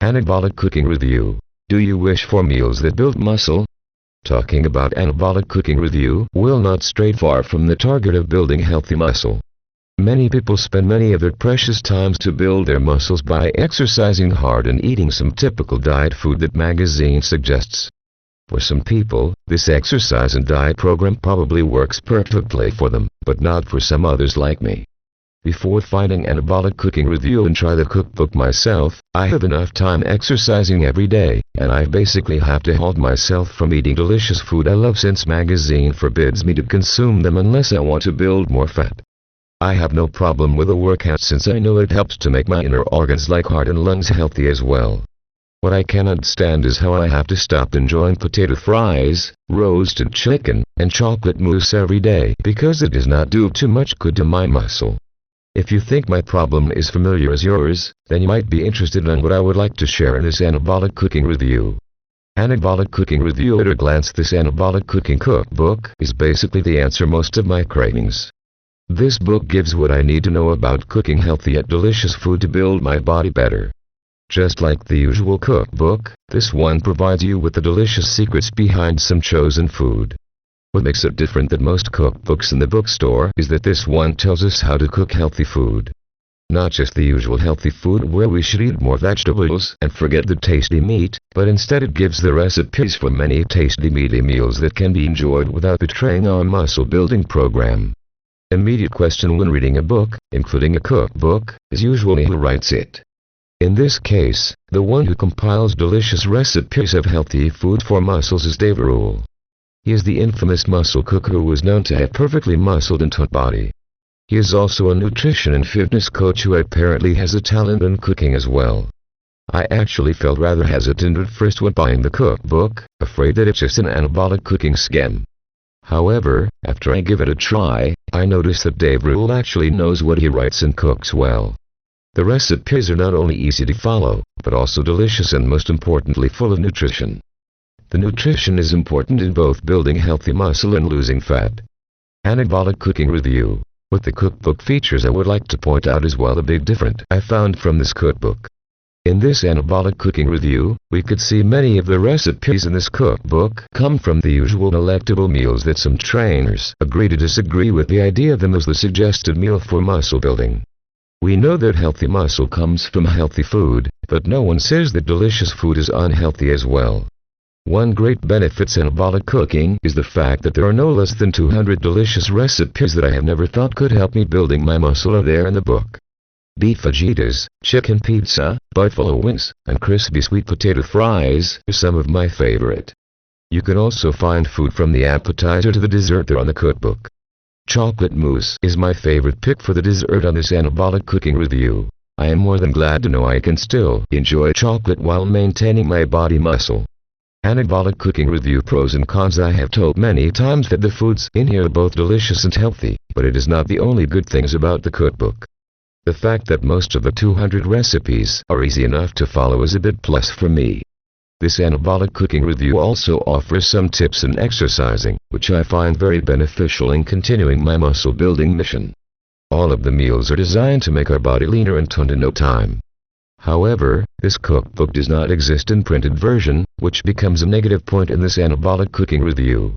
Anabolic Cooking Review. Do you wish for meals that build muscle? Talking about Anabolic Cooking Review will not stray far from the target of building healthy muscle. Many people spend many of their precious times to build their muscles by exercising hard and eating some typical diet food that magazine suggests. For some people, this exercise and diet program probably works perfectly for them, but not for some others like me. Before finding Anabolic Cooking Review and try the cookbook myself, I have enough time exercising every day, and I basically have to halt myself from eating delicious food I love since magazine forbids me to consume them unless I want to build more fat. I have no problem with a workout since I know it helps to make my inner organs like heart and lungs healthy as well. What I cannot stand is how I have to stop enjoying potato fries, roasted chicken, and chocolate mousse every day because it does not do too much good to my muscle. If you think my problem is familiar as yours, then you might be interested in what I would like to share in this Anabolic Cooking Review. Anabolic Cooking Review. At a glance, this Anabolic Cooking Cookbook is basically the answer most of my cravings. This book gives what I need to know about cooking healthy yet delicious food to build my body better. Just like the usual cookbook, this one provides you with the delicious secrets behind some chosen food. What makes it different than most cookbooks in the bookstore is that this one tells us how to cook healthy food. Not just the usual healthy food where we should eat more vegetables and forget the tasty meat, but instead it gives the recipes for many tasty meaty meals that can be enjoyed without betraying our muscle building program. Immediate question when reading a book, including a cookbook, is usually who writes it. In this case, the one who compiles delicious recipes of healthy food for muscles is Dave Rule. He is the infamous muscle cooker who is known to have perfectly muscled and toned body. He is also a nutrition and fitness coach who apparently has a talent in cooking as well. I actually felt rather hesitant at first when buying the cookbook, afraid that it's just an anabolic cooking scam. However, after I give it a try, I noticed that Dave Rule actually knows what he writes and cooks well. The recipes are not only easy to follow, but also delicious and most importantly full of nutrition. The nutrition is important in both building healthy muscle and losing fat. Anabolic Cooking Review. With the cookbook features, I would like to point out as well a big difference I found from this cookbook. In this Anabolic Cooking Review, we could see many of the recipes in this cookbook come from the usual delectable meals that some trainers agree to disagree with the idea of them as the suggested meal for muscle building. We know that healthy muscle comes from healthy food, but no one says that delicious food is unhealthy as well. One great benefit to anabolic cooking is the fact that there are no less than 200 delicious recipes that I have never thought could help me building my muscle are there in the book. Beef fajitas, chicken pizza, buffalo wings, and crispy sweet potato fries are some of my favorite. You can also find food from the appetizer to the dessert there on the cookbook. Chocolate mousse is my favorite pick for the dessert on this Anabolic Cooking Review. I am more than glad to know I can still enjoy chocolate while maintaining my body muscle. Anabolic Cooking Review. Pros and cons. I have told many times that the foods in here are both delicious and healthy, but it is not the only good things about the cookbook. The fact that most of the 200 recipes are easy enough to follow is a big plus for me. This Anabolic Cooking Review also offers some tips in exercising, which I find very beneficial in continuing my muscle building mission. All of the meals are designed to make our body leaner and toned in no time. However, this cookbook does not exist in printed version, which becomes a negative point in this Anabolic Cooking Review.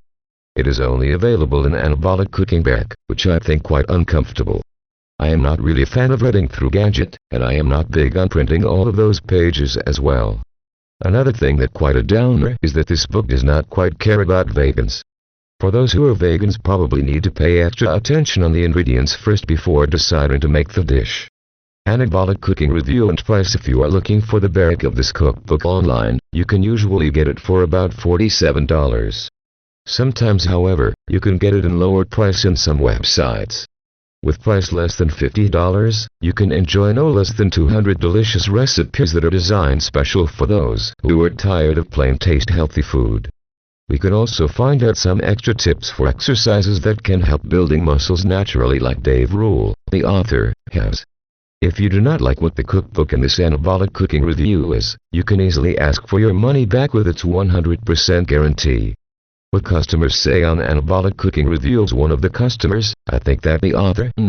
It is only available in Anabolic Cooking back, which I think quite uncomfortable. I am not really a fan of reading through gadget, and I am not big on printing all of those pages as well. Another thing that quite a downer is that this book does not quite care about vegans. For those who are vegans probably need to pay extra attention on the ingredients first before deciding to make the dish. Anabolic Cooking Review and price. If you are looking for the back of this cookbook online, you can usually get it for about $47. Sometimes, however, you can get it in lower price in some websites. With price less than $50, you can enjoy no less than 200 delicious recipes that are designed special for those who are tired of plain taste healthy food. We can also find out some extra tips for exercises that can help building muscles naturally like Dave Rule, the author, has. If you do not like what the cookbook in this Anabolic Cooking Review is, you can easily ask for your money back with its 100% guarantee. What customers say on Anabolic Cooking Review. As one of the customers, I think that the author